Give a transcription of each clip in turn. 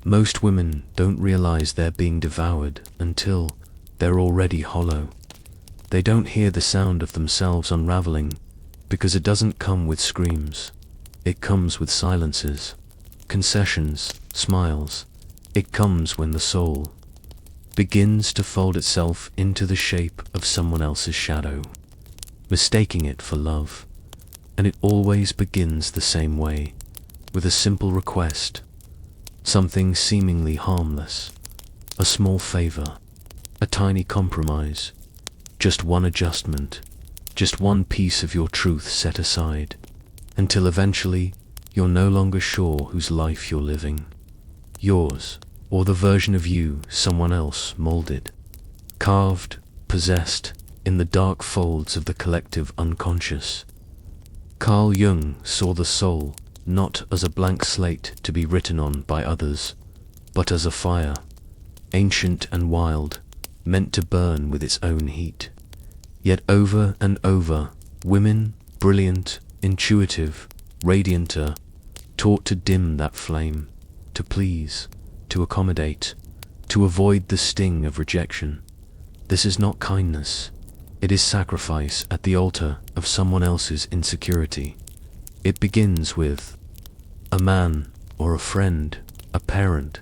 Most women don't realize they're being devoured until they're already hollow. They don't hear the sound of themselves unraveling because it doesn't come with screams. It comes with silences, concessions, smiles. It comes when the soul begins to fold itself into the shape of someone else's shadow, mistaking it for love. And it always begins the same way, with a simple request, something seemingly harmless, a small favor, a tiny compromise, just one adjustment, just one piece of your truth set aside, until eventually you're no longer sure whose life you're living, yours, or the version of you someone else molded, carved, possessed in the dark folds of the collective unconscious. Carl Jung saw the soul not as a blank slate to be written on by others, but as a fire, ancient and wild, meant to burn with its own heat. Yet over and over, women, brilliant, intuitive, radiant, are taught to dim that flame, to please, to accommodate, to avoid the sting of rejection. This is not kindness. It is sacrifice at the altar of someone else's insecurity. It begins with a man or a friend, a parent,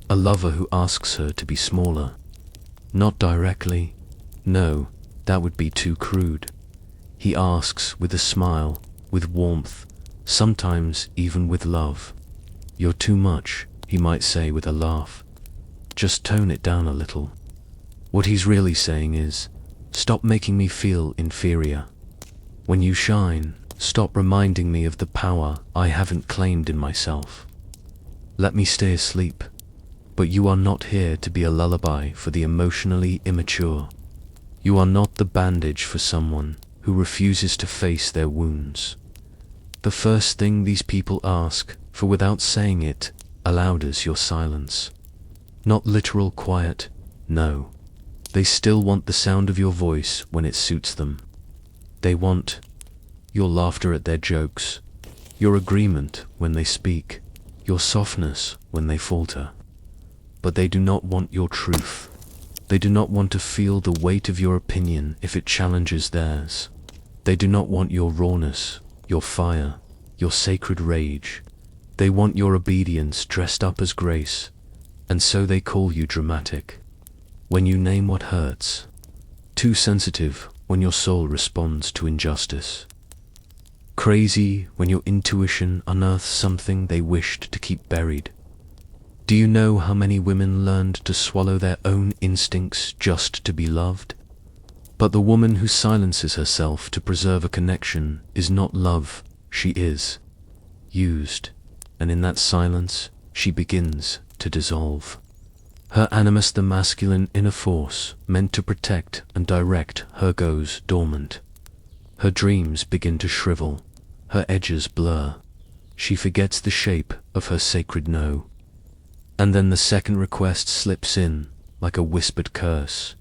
a lover who asks her to be smaller. Not directly. No, that would be too crude. He asks with a smile, with warmth, sometimes even with love. "You're too much," he might say with a laugh. "Just tone it down a little." What he's really saying is, stop making me feel inferior. When you shine, stop reminding me of the power I haven't claimed in myself. Let me stay asleep, but you are not here to be a lullaby for the emotionally immature. You are not the bandage for someone who refuses to face their wounds. The first thing these people ask for without saying it aloud is your silence. Not literal quiet, no. They still want the sound of your voice when it suits them. They want your laughter at their jokes, your agreement when they speak, your softness when they falter. But they do not want your truth. They do not want to feel the weight of your opinion if it challenges theirs. They do not want your rawness, your fire, your sacred rage. They want your obedience dressed up as grace, and so they call you dramatic when you name what hurts, too sensitive when your soul responds to injustice, crazy when your intuition unearths something they wished to keep buried. Do you know how many women learned to swallow their own instincts just to be loved? But the woman who silences herself to preserve a connection is not love, she is used, and in that silence she begins to dissolve. Her animus, the masculine inner force meant to protect and direct her, goes dormant. Her dreams begin to shrivel, her edges blur. She forgets the shape of her sacred no. And then the second request slips in like a whispered curse.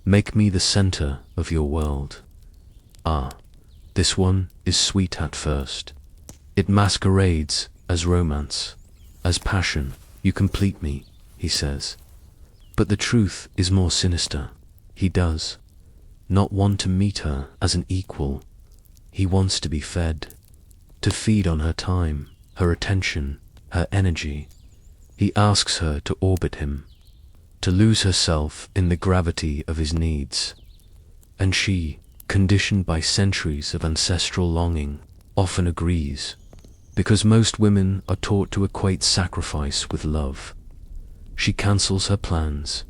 Make me the center of your world. Ah, this one is sweet at first. It masquerades as romance, as passion. You complete me, he says. But the truth is more sinister. He does not want to meet her as an equal. He wants to be fed, to feed on her time, her attention, her energy. He asks her to orbit him, to lose herself in the gravity of his needs. And she, conditioned by centuries of ancestral longing, often agrees, because most women are taught to equate sacrifice with love. She cancels her plans.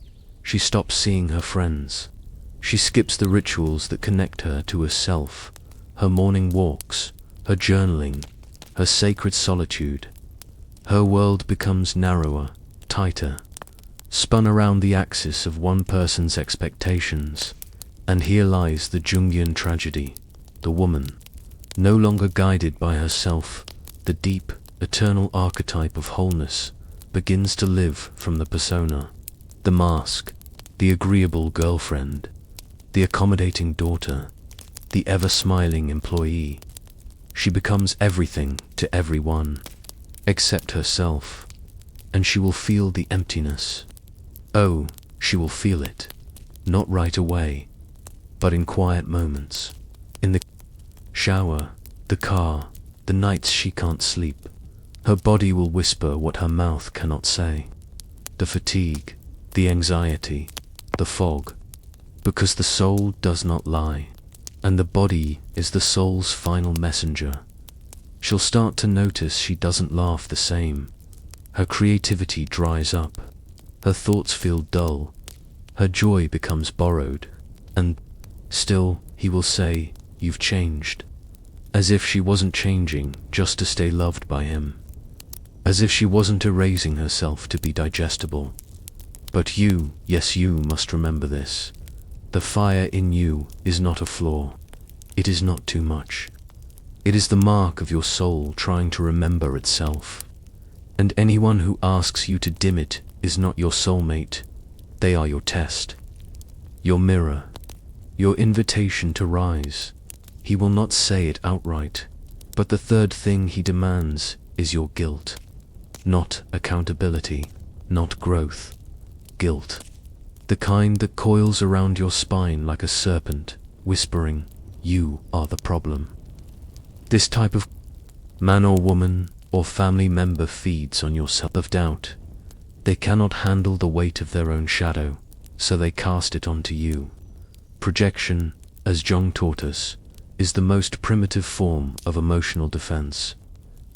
She stops seeing her friends. She skips the rituals that connect her to herself, her morning walks, her journaling, her sacred solitude. Her world becomes narrower, tighter, spun around the axis of one person's expectations. And here lies the Jungian tragedy. The woman, no longer guided by herself, the deep, eternal archetype of wholeness, begins to live from the persona, the mask, the agreeable girlfriend, the accommodating daughter, the ever-smiling employee. She becomes everything to everyone, except herself. and she will feel the emptiness. Oh, she will feel it. Not right away, but in quiet moments. In the shower, the car, the nights she can't sleep. Her body will whisper what her mouth cannot say. The fatigue, the anxiety, the fog. Because the soul does not lie, and the body is the soul's final messenger. She'll start to notice she doesn't laugh the same. Her creativity dries up. Her thoughts feel dull. Her joy becomes borrowed. And still, he will say, "You've changed." As if she wasn't changing just to stay loved by him. As if she wasn't erasing herself to be digestible. But you, yes, you must remember this. The fire in you is not a flaw. It is not too much. It is the mark of your soul trying to remember itself. And anyone who asks you to dim it is not your soulmate. They are your test, your mirror, your invitation to rise. He will not say it outright, but the third thing he demands is your guilt. Not accountability, not growth. Guilt. The kind that coils around your spine like a serpent, whispering, "You are the problem." This type of man or woman or family member feeds on your self-doubt. They cannot handle the weight of their own shadow, so they cast it onto you. Projection, as Jung taught us, is the most primitive form of emotional defense,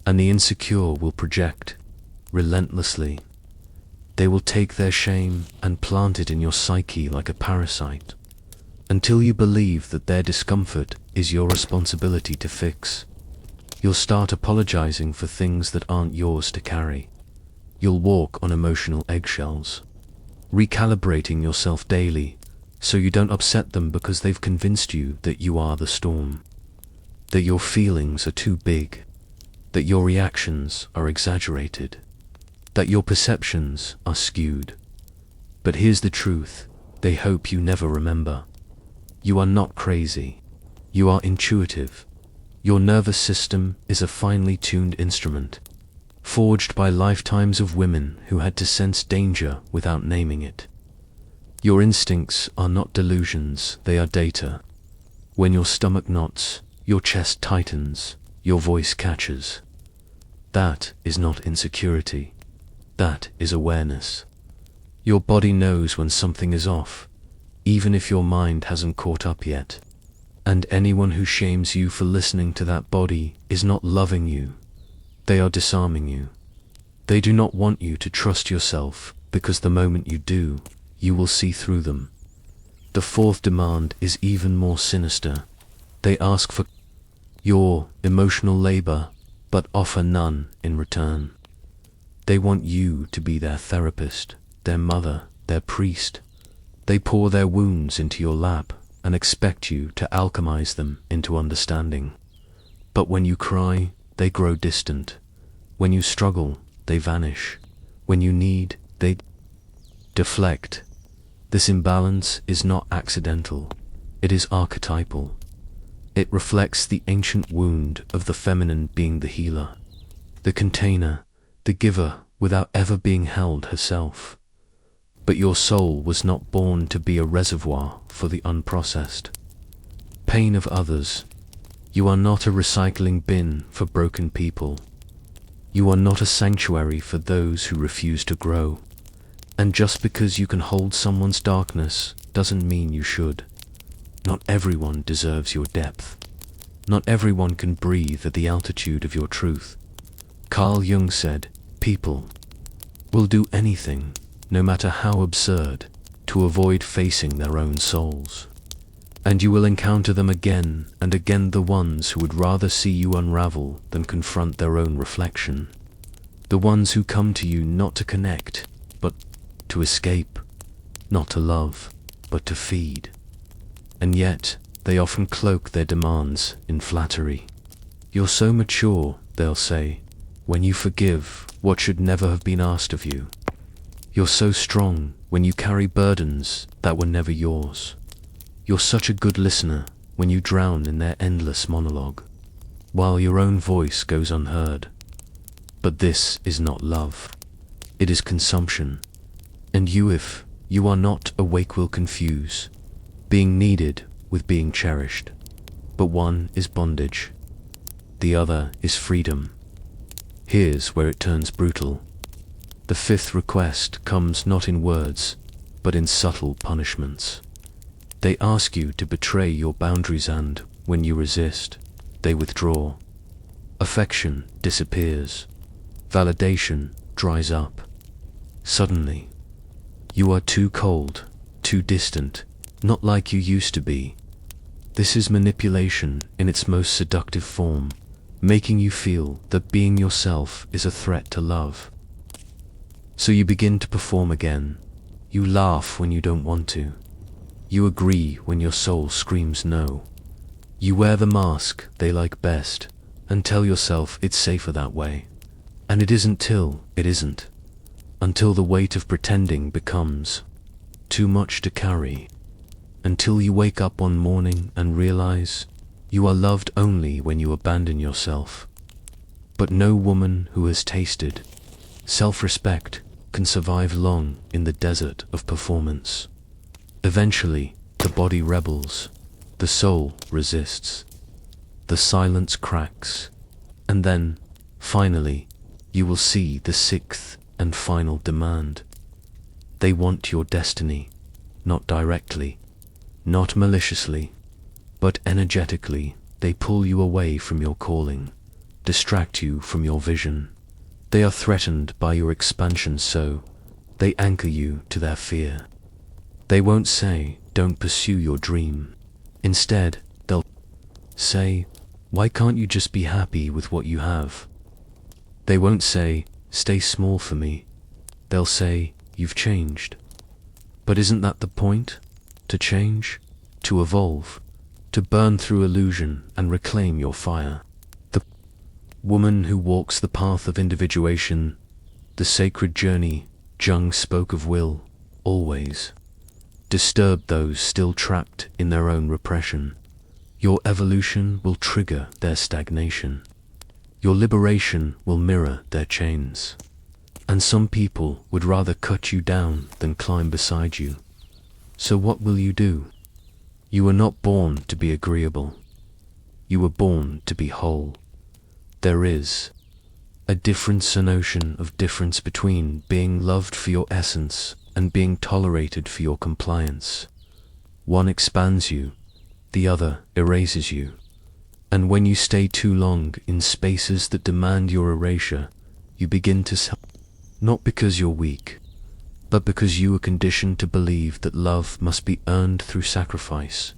and the insecure will project relentlessly. They will take their shame and plant it in your psyche like a parasite, until you believe that their discomfort is your responsibility to fix. You'll start apologizing for things that aren't yours to carry. You'll walk on emotional eggshells, recalibrating yourself daily so you don't upset them because they've convinced you that you are the storm, that your feelings are too big, that your reactions are exaggerated, that your perceptions are skewed. But here's the truth they hope you never remember. You are not crazy. You are intuitive. Your nervous system is a finely tuned instrument, forged by lifetimes of women who had to sense danger without naming it. Your instincts are not delusions, they are data. When your stomach knots, your chest tightens, your voice catches. That is not insecurity. That is awareness. Your body knows when something is off, even if your mind hasn't caught up yet. And anyone who shames you for listening to that body is not loving you. They are disarming you. They do not want you to trust yourself, because the moment you do, you will see through them. The fourth demand is even more sinister. They ask for your emotional labor, but offer none in return. They want you to be their therapist, their mother, their priest. They pour their wounds into your lap and expect you to alchemize them into understanding. But when you cry, they grow distant. When you struggle, they vanish. When you need, they deflect. This imbalance is not accidental. It is archetypal. It reflects the ancient wound of the feminine being the healer, the container, the giver without ever being held herself. But your soul was not born to be a reservoir for the unprocessed pain of others. You are not a recycling bin for broken people. You are not a sanctuary for those who refuse to grow. And just because you can hold someone's darkness doesn't mean you should. Not everyone deserves your depth. Not everyone can breathe at the altitude of your truth. Carl Jung said, "People will do anything, no matter how absurd, to avoid facing their own souls. And you will encounter them again and again, the ones who would rather see you unravel than confront their own reflection. The ones who come to you not to connect, but to escape, not to love, but to feed. And yet, they often cloak their demands in flattery. You're so mature, they'll say, when you forgive what should never have been asked of you. You're so strong when you carry burdens that were never yours. You're such a good listener when you drown in their endless monologue, while your own voice goes unheard. But this is not love. it is consumption. And you, if you are not awake, will confuse being needed with being cherished. But one is bondage, the other is freedom. Here's where it turns brutal. The fifth request comes not in words, but in subtle punishments. They ask you to betray your boundaries, and when you resist, they withdraw. Affection disappears. Validation dries up. Suddenly, you are too cold, too distant, not like you used to be. This is manipulation in its most seductive form, making you feel that being yourself is a threat to love. So you begin to perform again. You laugh when you don't want to. You agree when your soul screams no. You wear the mask they like best and tell yourself it's safer that way. And it isn't till it isn't. Until the weight of pretending becomes too much to carry. Until you wake up one morning and realize you are loved only when you abandon yourself. But no woman who has tasted self-respect can survive long in the desert of performance. Eventually, the body rebels, the soul resists, the silence cracks, and then, finally, you will see the sixth and final demand. They want your destiny, not directly, not maliciously, but energetically. They pull you away from your calling, distract you from your vision. They are threatened by your expansion, so they anchor you to their fear. They won't say, don't pursue your dream. Instead, they'll say, why can't you just be happy with what you have? They won't say, stay small for me. They'll say, you've changed. But isn't that the point? To change, to evolve, to burn through illusion and reclaim your fire. The woman who walks the path of individuation, the sacred journey Jung spoke of, will always disturb those still trapped in their own repression. Your evolution will trigger their stagnation. Your liberation will mirror their chains. And some people would rather cut you down than climb beside you. So what will you do? You were not born to be agreeable. You were born to be whole. There is a difference, a notion of difference between being loved for your essence and being tolerated for your compliance. One expands you, the other erases you. And when you stay too long in spaces that demand your erasure, you begin to suffer. Not because you're weak, but because you are conditioned to believe that love must be earned through sacrifice.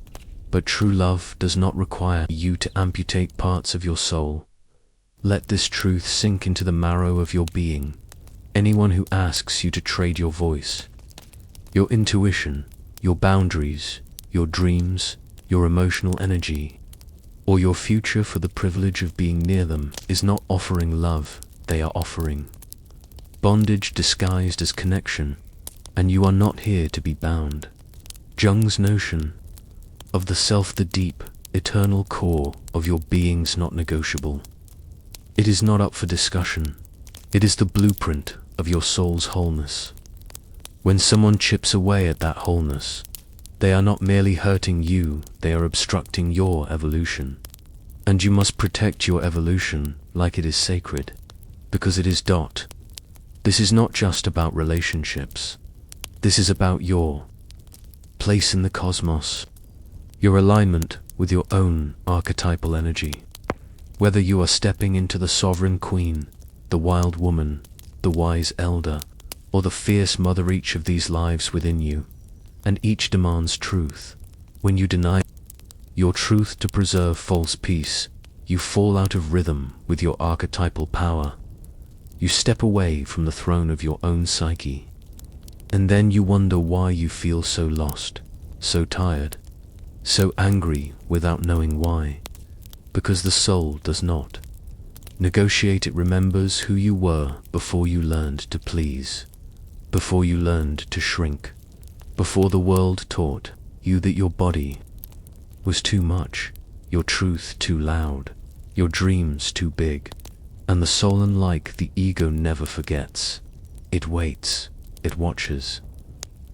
But true love does not require you to amputate parts of your soul. Let this truth sink into the marrow of your being. Anyone who asks you to trade your voice, your intuition, your boundaries, your dreams, your emotional energy, or your future for the privilege of being near them is not offering love, they are offering bondage disguised as connection, and you are not here to be bound. Jung's notion of the self, the deep, eternal core of your being's not negotiable. It is not up for discussion. It is the blueprint of your soul's wholeness. When someone chips away at that wholeness, they are not merely hurting you, they are obstructing your evolution. And you must protect your evolution like it is sacred, because it is dot. This is not just about relationships. This is about your place in the cosmos, your alignment with your own archetypal energy. Whether you are stepping into the sovereign queen, the wild woman, the wise elder, or the fierce mother, each of these lives within you, and each demands truth. When you deny your truth to preserve false peace, you fall out of rhythm with your archetypal power. You step away from the throne of your own psyche. And then you wonder why you feel so lost, so tired, so angry without knowing why. Because the soul does not negotiate. It remembers who you were before you learned to please, before you learned to shrink, before the world taught you that your body was too much, your truth too loud, your dreams too big. And the soul, unlike the ego, never forgets. It waits, it watches.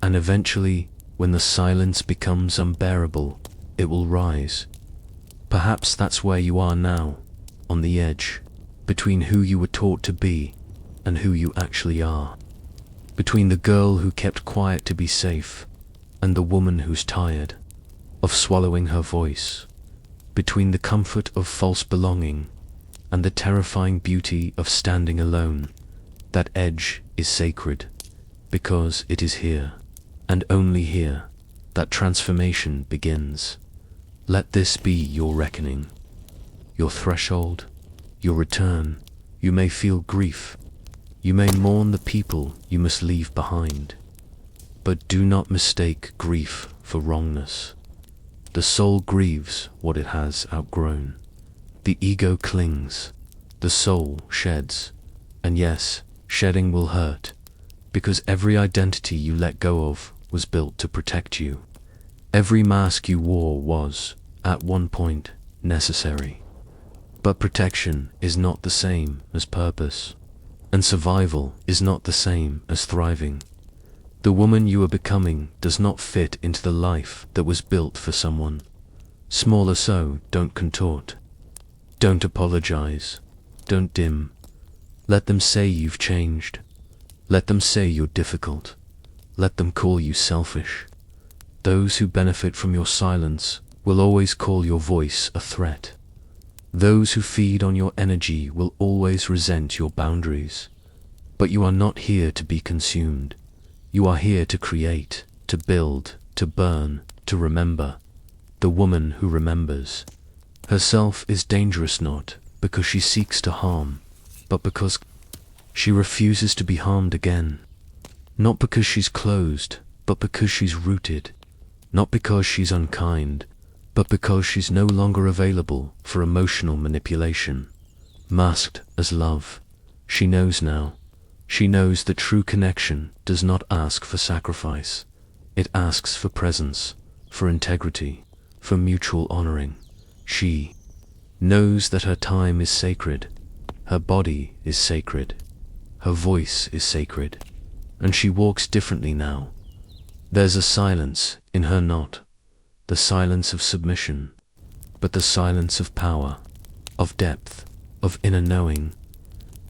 And eventually, when the silence becomes unbearable, it will rise. Perhaps that's where you are now, on the edge, between who you were taught to be and who you actually are. Between the girl who kept quiet to be safe and the woman who's tired of swallowing her voice. Between the comfort of false belonging and the terrifying beauty of standing alone. That edge is sacred because it is here, and only here, that transformation begins. Let this be your reckoning, your threshold, your return. You may feel grief. You may mourn the people you must leave behind. But do not mistake grief for wrongness. The soul grieves what it has outgrown. The ego clings. The soul sheds. And yes, shedding will hurt, because every identity you let go of was built to protect you. Every mask you wore was, at one point, necessary. But protection is not the same as purpose, and survival is not the same as thriving. The woman you are becoming does not fit into the life that was built for someone. Smaller so, don't contort. Don't apologize. Don't dim. Let them say you've changed. Let them say you're difficult. Let them call you selfish. Those who benefit from your silence will always call your voice a threat. Those who feed on your energy will always resent your boundaries. But you are not here to be consumed. You are here to create, to build, to burn, to remember. The woman who remembers herself is dangerous not because she seeks to harm, but because she refuses to be harmed again. Not because she's closed, but because she's rooted. Not because she's unkind, but because she's no longer available for emotional manipulation. Masked as love, she knows now. She knows that true connection does not ask for sacrifice. It asks for presence, for integrity, for mutual honoring. She knows that her time is sacred, her body is sacred, her voice is sacred, and she walks differently now. There's a silence in her not, the silence of submission, but the silence of power, of depth, of inner knowing.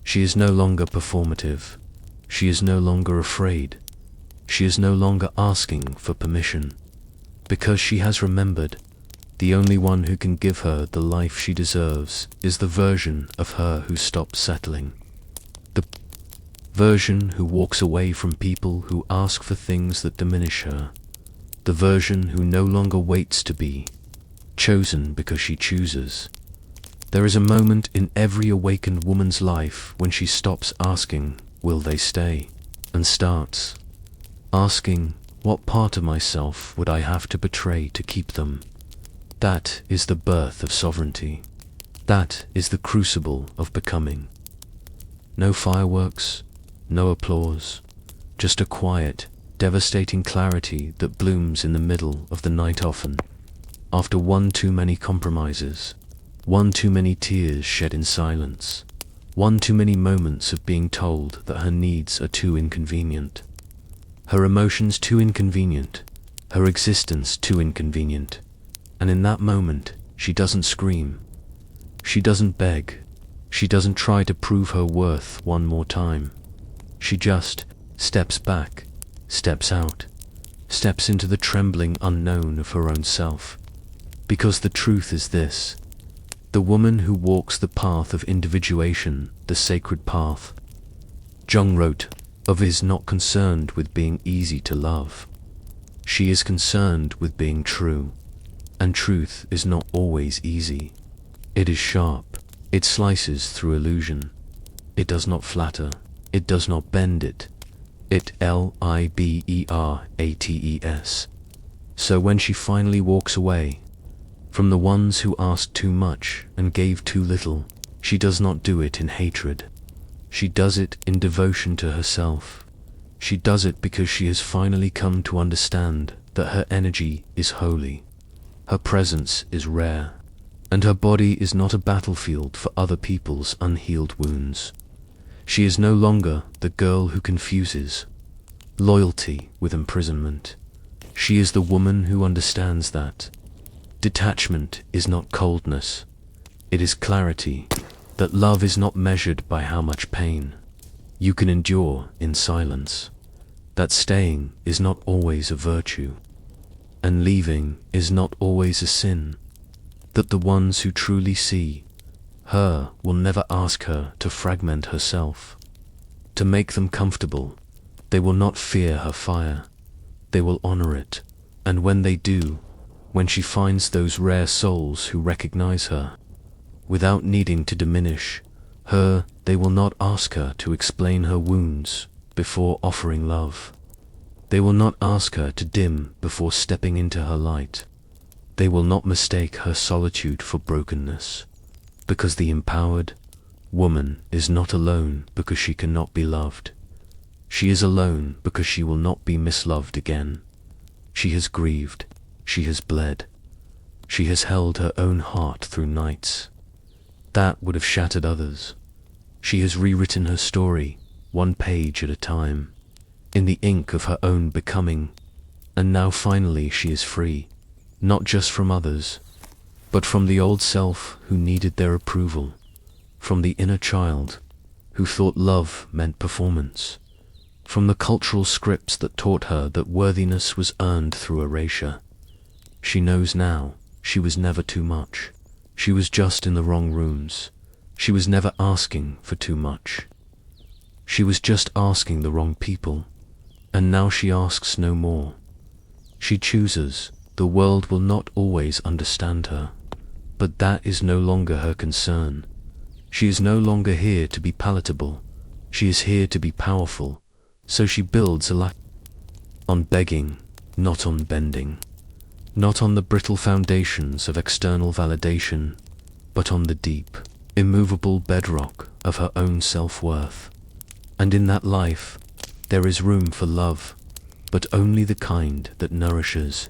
She is no longer performative. She is no longer afraid. She is no longer asking for permission. Because she has remembered, the only one who can give her the life she deserves is the version of her who stops settling. The version who walks away from people who ask for things that diminish her. The version who no longer waits to be chosen because she chooses. There is a moment in every awakened woman's life when she stops asking, will they stay? And starts asking, what part of myself would I have to betray to keep them? That is the birth of sovereignty. That is the crucible of becoming. No fireworks, no applause, just a quiet, devastating clarity that blooms in the middle of the night often, after one too many compromises, one too many tears shed in silence, one too many moments of being told that her needs are too inconvenient, her emotions too inconvenient, her existence too inconvenient. And in that moment, she doesn't scream. She doesn't beg. She doesn't try to prove her worth one more time. She just steps back, steps out, steps into the trembling unknown of her own self. Because the truth is this: the woman who walks the path of individuation, the sacred path, Jung wrote of, is not concerned with being easy to love. She is concerned with being true. And truth is not always easy. It is sharp. It slices through illusion. It does not flatter. It does not bend it. It liberates. So when she finally walks away from the ones who asked too much and gave too little, she does not do it in hatred. She does it in devotion to herself. She does it because she has finally come to understand that her energy is holy. Her presence is rare, and her body is not a battlefield for other people's unhealed wounds. She is no longer the girl who confuses loyalty with imprisonment. She is the woman who understands that detachment is not coldness, it is clarity, that love is not measured by how much pain you can endure in silence, that staying is not always a virtue, and leaving is not always a sin, that the ones who truly see her will never ask her to fragment herself, to make them comfortable. They will not fear her fire, they will honor it, and when they do, when she finds those rare souls who recognize her, without needing to diminish her, they will not ask her to explain her wounds before offering love. They will not ask her to dim before stepping into her light. They will not mistake her solitude for brokenness, because the empowered woman is not alone because she cannot be loved. She is alone because she will not be misloved again. She has grieved, she has bled, she has held her own heart through nights that would have shattered others. She has rewritten her story, one page at a time, in the ink of her own becoming, and now finally she is free, not just from others, but from the old self who needed their approval, from the inner child who thought love meant performance, from the cultural scripts that taught her that worthiness was earned through erasure. She knows now she was never too much. She was just in the wrong rooms. She was never asking for too much. She was just asking the wrong people, and now she asks no more. She chooses. The world will not always understand her, but that is no longer her concern. She is no longer here to be palatable. She is here to be powerful. So she builds a life on begging, not on bending, not on the brittle foundations of external validation, but on the deep, immovable bedrock of her own self-worth. And in that life, there is room for love, but only the kind that nourishes,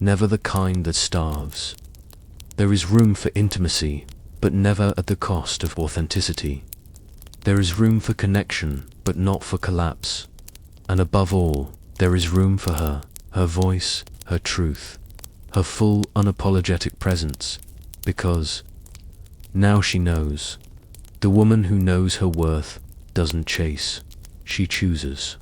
never the kind that starves. There is room for intimacy, but never at the cost of authenticity. There is room for connection, but not for collapse. And above all, there is room for her, her voice, her truth, her full unapologetic presence, because now she knows. The woman who knows her worth doesn't chase, she chooses.